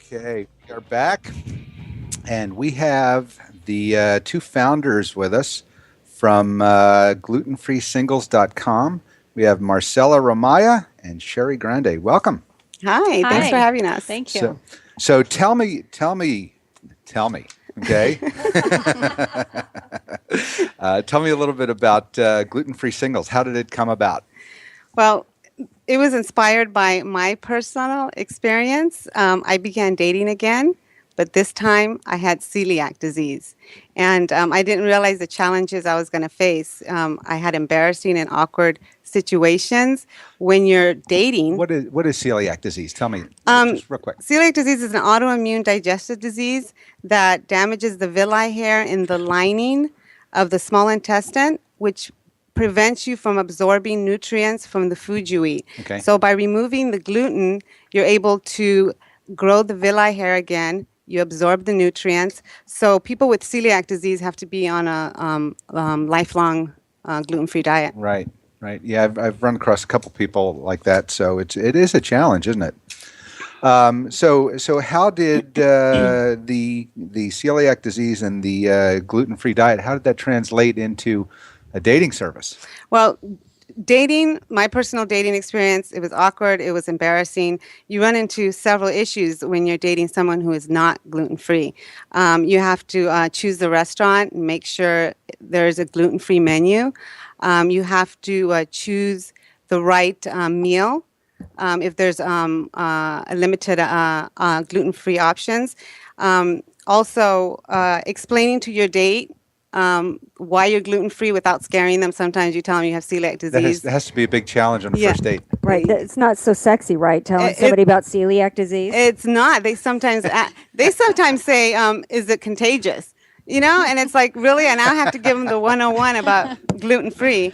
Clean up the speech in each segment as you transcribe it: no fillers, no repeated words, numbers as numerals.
Okay, we are back, and we have the two founders with us from glutenfreesingles.com. We have Marcella Romaya and Sheri Grande. Welcome. Hi, thanks for having us. Thank you. So tell me, okay? Tell me a little bit about Gluten-Free Singles. How did it come about? Well, it was inspired by my personal experience. I began dating again, but this time I had celiac disease. And I didn't realize the challenges I was going to face. I had embarrassing and awkward situations when you're dating. What is celiac disease? Tell me, just real quick. Celiac disease is an autoimmune digestive disease that damages the villi hair in the lining of the small intestine, which prevents you from absorbing nutrients from the food you eat. Okay. So by removing the gluten, you're able to grow the villi hair again. You absorb the nutrients. So people with celiac disease have to be on a lifelong gluten-free diet. Right. Yeah, I've run across a couple people like that. So it is a challenge, isn't it? So how did the celiac disease and the gluten-free diet, how did that translate into a dating service? Well, my personal dating experience, it was awkward, it was embarrassing. You run into several issues when you're dating someone who is not gluten-free. You have to choose the restaurant and make sure there's a gluten-free menu. You have to choose the right meal. If there's a limited gluten-free options. Also, explaining to your date why you're gluten-free without scaring them. Sometimes you tell them you have celiac disease. That has to be a big challenge on the first date. Right. It's not so sexy, right? Telling somebody about celiac disease. It's not. They sometimes say, is it contagious? And it's like, really? And I have to give them the 101 about gluten-free.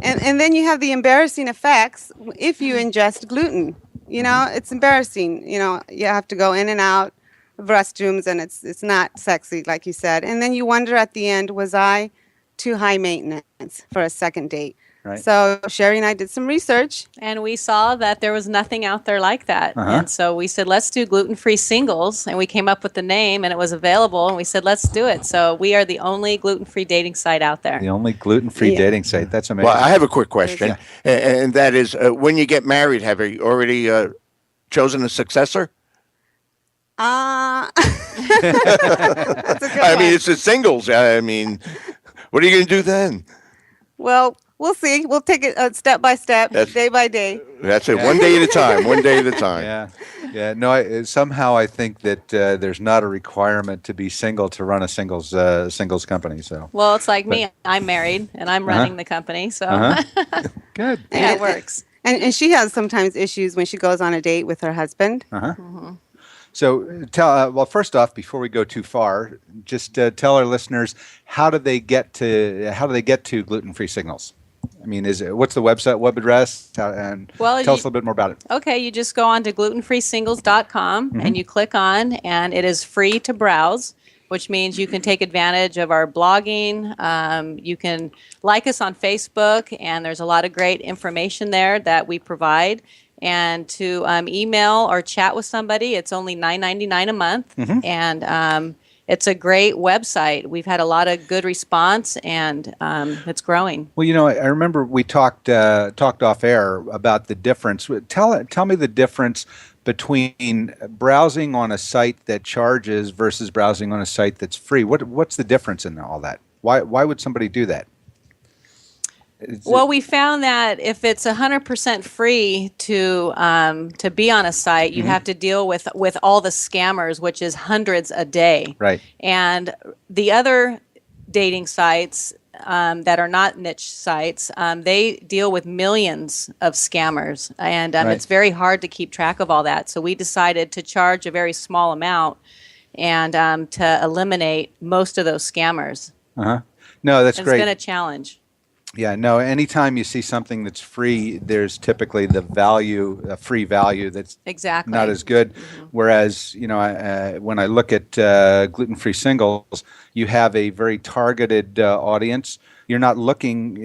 And then you have the embarrassing effects if you ingest gluten. It's embarrassing. You have to go in and out of restrooms, and it's not sexy, like you said. And then you wonder at the end, was I too high maintenance for a second date? Right. So Sheri and I did some research. And we saw that there was nothing out there like that. And so we said, let's do gluten-free singles. And we came up with the name, and it was available. And we said, let's do it. So we are the only gluten-free dating site out there. The only gluten-free dating site. That's amazing. Well, I have a quick question. And that is, when you get married, have you already chosen a successor? That's a good one. It's a singles. What are you going to do then? Well, we'll see. We'll take it step by step, day by day. That's it. One day at a time. One day at a time. Yeah. No, somehow I think that there's not a requirement to be single to run a singles company. So. Well, it's like me. I'm married, and I'm running the company. So. Good. Yeah, it works. And she has sometimes issues when she goes on a date with her husband. So first off, before we go too far, just tell our listeners how do they get to gluten-free signals? What's the website, web address, and tell us a little bit more about it. Okay, you just go on to glutenfreesingles.com and you click on, and it is free to browse, which means you can take advantage of our blogging. You can like us on Facebook, and there's a lot of great information there that we provide. And to email or chat with somebody, it's only $9.99 a month, and it's a great website. We've had a lot of good response, and it's growing. Well, I remember we talked off air about the difference. Tell me the difference between browsing on a site that charges versus browsing on a site that's free. What's the difference in all that? Why would somebody do that? Well, we found that if it's 100% free to be on a site, you have to deal with all the scammers, which is hundreds a day. Right. And the other dating sites that are not niche sites, they deal with millions of scammers, and it's very hard to keep track of all that. So we decided to charge a very small amount and to eliminate most of those scammers. No, that's great. It's been a challenge. Yeah, no, anytime you see something that's free, there's typically the value, a free value that's not as good. Whereas, when I look at gluten-free singles, you have a very targeted audience. You're not looking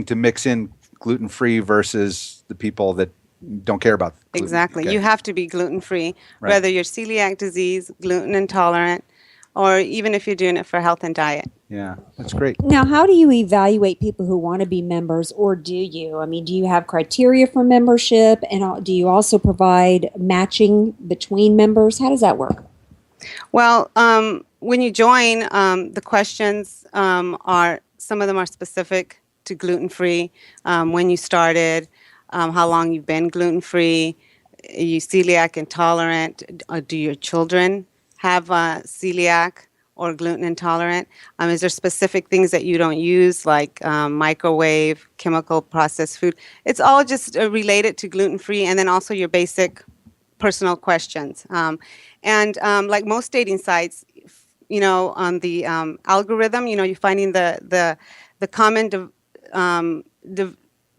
to mix in gluten-free versus the people that don't care about gluten. Exactly. Okay. You have to be gluten-free, Right. whether you're celiac disease, gluten intolerant, or even if you're doing it for health and diet. Yeah, that's great. Now, how do you evaluate people who want to be members, or do you? I mean, do you have criteria for membership, and do you also provide matching between members? How does that work? Well, when you join, the questions are, some of them are specific to gluten-free, when you started, how long you've been gluten-free, are you celiac intolerant, do your children have celiac or gluten intolerant? Is there specific things that you don't use, like microwave, chemical processed food? It's all just related to gluten-free, and then also your basic personal questions. Like most dating sites, on the algorithm, you're finding the common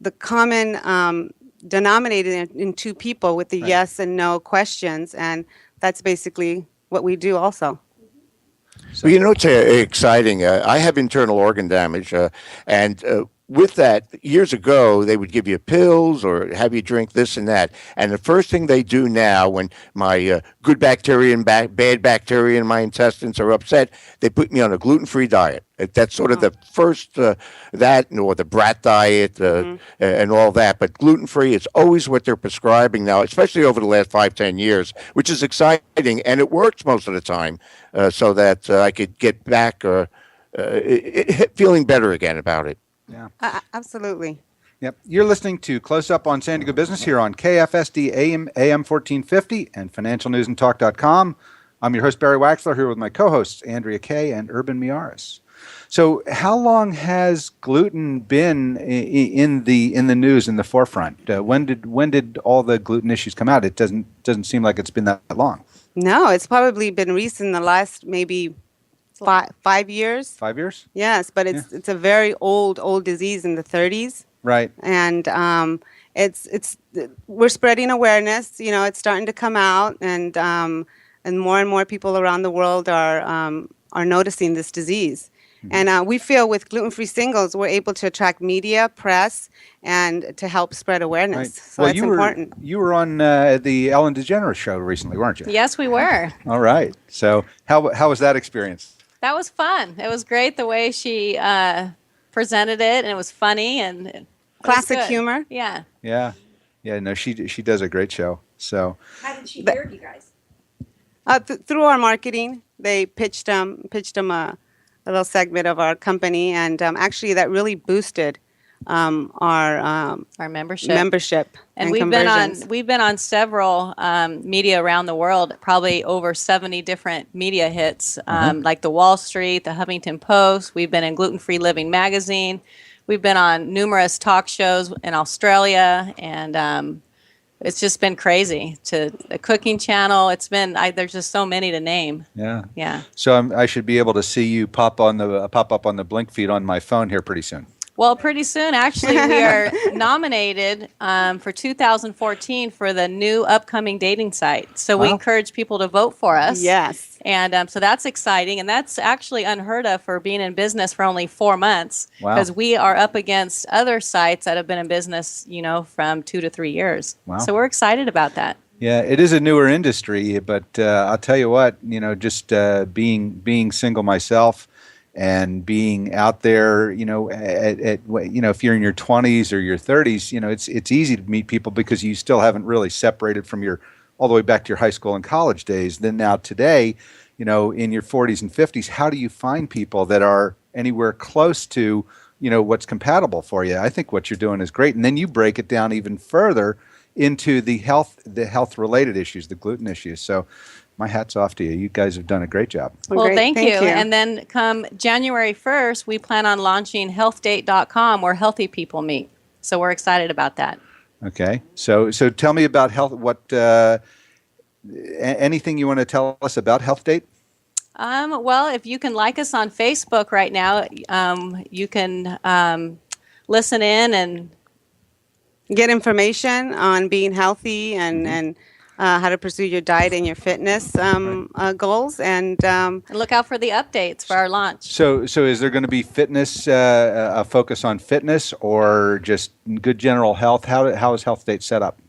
the common denominator in two people with the Right. yes and no questions, and that's basically what we do also. Well, it's exciting. I have internal organ damage, and with that, years ago, they would give you pills or have you drink this and that. And the first thing they do now, when my good bacteria and bad bacteria in my intestines are upset, they put me on a gluten-free diet. That's sort of the first, that, or the brat diet and all that. But gluten-free is always what they're prescribing now, especially over the last 5-10 years, which is exciting. And it works most of the time, so that I could get back feeling better again about it. Yeah. Absolutely. Yep. You're listening to Close Up on San Diego Business here on KFSD AM 1450 and financialnewsandtalk.com. I'm your host, Barry Waxler, here with my co-hosts, Andrea Kay and Urban Miaris. So how long has gluten been in the news, in the forefront? When did all the gluten issues come out? It doesn't seem like it's been that long. No, it's probably been recent, the last maybe 5 years. 5 years? Yes, but it's a very old disease in the 30s. Right. And we're spreading awareness. It's starting to come out, and more people around the world are noticing this disease. Mm-hmm. And we feel with Gluten-Free Singles, we're able to attract media, press, and to help spread awareness. Right. So that's important. You were on the Ellen DeGeneres show recently, weren't you? Yes, we were. All right. So how was that experience? That was fun. It was great the way she presented it, and it was funny and classic humor. Yeah. Yeah. No, she does a great show. So How did she hear you guys? Through our marketing, they pitched them a little segment of our company, and actually that really boosted our membership and conversions. we've been on several media around the world, probably over 70 different media hits, like the Wall Street, the Huffington Post. We've been in Gluten-Free Living magazine. We've been on numerous talk shows in Australia, and it's just been crazy. To the Cooking Channel, it's been there's just so many to name. Yeah. So I should be able to see you pop up on the Blink feed on my phone here pretty soon. Well, pretty soon, actually, we are nominated for 2014 for the new upcoming dating site. So we encourage people to vote for us. Yes. And so that's exciting. And that's actually unheard of for being in business for only 4 months. Wow. Because we are up against other sites that have been in business, from 2 to 3 years. Wow. So we're excited about that. Yeah, it is a newer industry, but I'll tell you what, just being single myself, and being out there, if you're in your 20s or your 30s, it's easy to meet people because you still haven't really separated from all the way back to your high school and college days. Then now today, in your 40s and 50s, how do you find people that are anywhere close to, what's compatible for you? I think what you're doing is great. And then you break it down even further into the health related issues, the gluten issues. So my hat's off to you. You guys have done a great job. Well, great. thank you. And then come January 1st, we plan on launching healthdate.com, where healthy people meet. So we're excited about that. Okay. So tell me about health. Anything you want to tell us about Health Date? Well, if you can like us on Facebook right now, you can listen in and get information on being healthy and how to pursue your diet and your fitness goals, and look out for the updates for our launch. So is there going to be fitness, a focus on fitness, or just good general health? How is Health Date set up?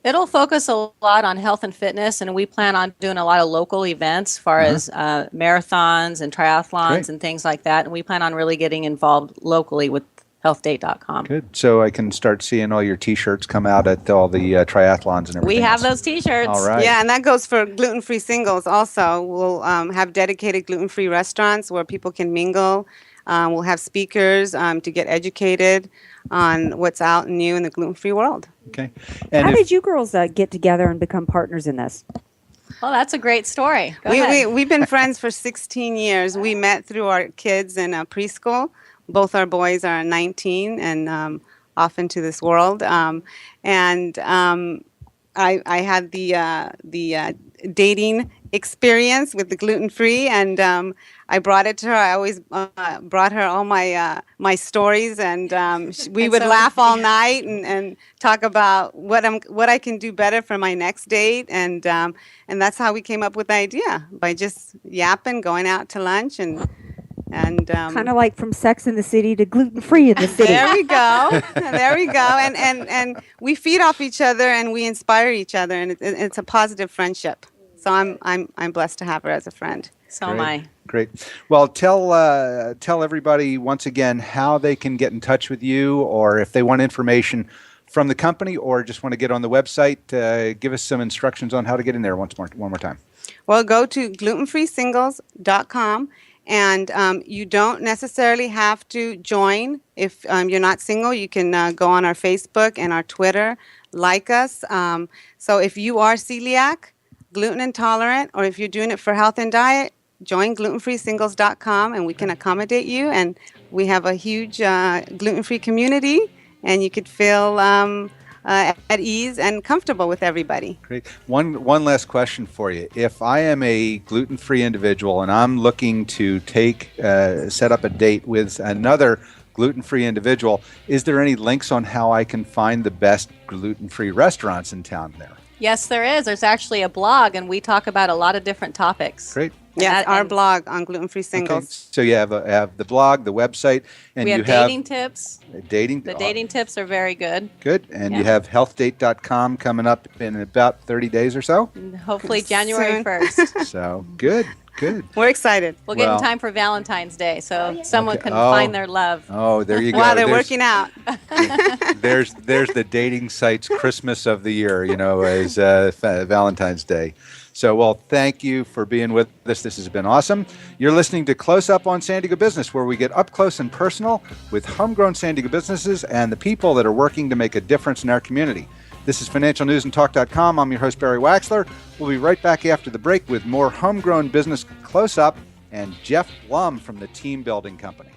It'll focus a lot on health and fitness, and we plan on doing a lot of local events as far as marathons and triathlons and things like that. And we plan on really getting involved locally with healthdate.com. Good. So I can start seeing all your T-shirts come out at all the triathlons and everything. We have else. those T-shirts. All right. Yeah, and that goes for gluten-free singles also. We'll have dedicated gluten-free restaurants where people can mingle. We'll have speakers to get educated on what's out and new in the gluten-free world. Okay. And How did you girls get together and become partners in this? Well, that's a great story. Go ahead. We've been friends for 16 years. We met through our kids in preschool. Both our boys are 19 and off into this world. I had the dating experience with the gluten-free, and I brought it to her. I always brought her all my stories, and we would laugh all night and talk about what I can do better for my next date, and that's how we came up with the idea, by just yapping, going out to lunch, and Kind of like from Sex in the City to gluten-free in the city. There we go. There we go. And we feed off each other and we inspire each other, and it's a positive friendship. So I'm blessed to have her as a friend. So am I. Great. Well, tell everybody once again how they can get in touch with you, or if they want information from the company or just want to get on the website. Give us some instructions on how to get in there one more time. Well, go to glutenfreesingles.com. And you don't necessarily have to join. If you're not single, you can go on our Facebook and our Twitter, like us. So if you are celiac, gluten intolerant, or if you're doing it for health and diet, join glutenfreesingles.com and we can accommodate you. And we have a huge gluten-free community, and you could feel at ease and comfortable with everybody. Great. One last question for you. If I am a gluten-free individual and I'm looking to set up a date with another gluten-free individual, is there any links on how I can find the best gluten-free restaurants in town there? Yes, there is. There's actually a blog, and we talk about a lot of different topics. Great. Yes, our blog on gluten-free singles. Okay. So you have the blog, the website, and we have dating tips. The dating tips are very good. Good. And you have healthdate.com coming up in about 30 days or so. Hopefully January Soon. 1st. So good. We're excited. We'll get in time for Valentine's Day, so someone can find their love. Oh, there you go. While they're working out. There's the dating site's Christmas of the year, as Valentine's Day. So, well, thank you for being with us. This has been awesome. You're listening to Close Up on San Diego Business, where we get up close and personal with homegrown San Diego businesses and the people that are working to make a difference in our community. This is financialnewsandtalk.com. I'm your host, Barry Waxler. We'll be right back after the break with more homegrown business Close Up and Jeff Blum from the Team Building Company.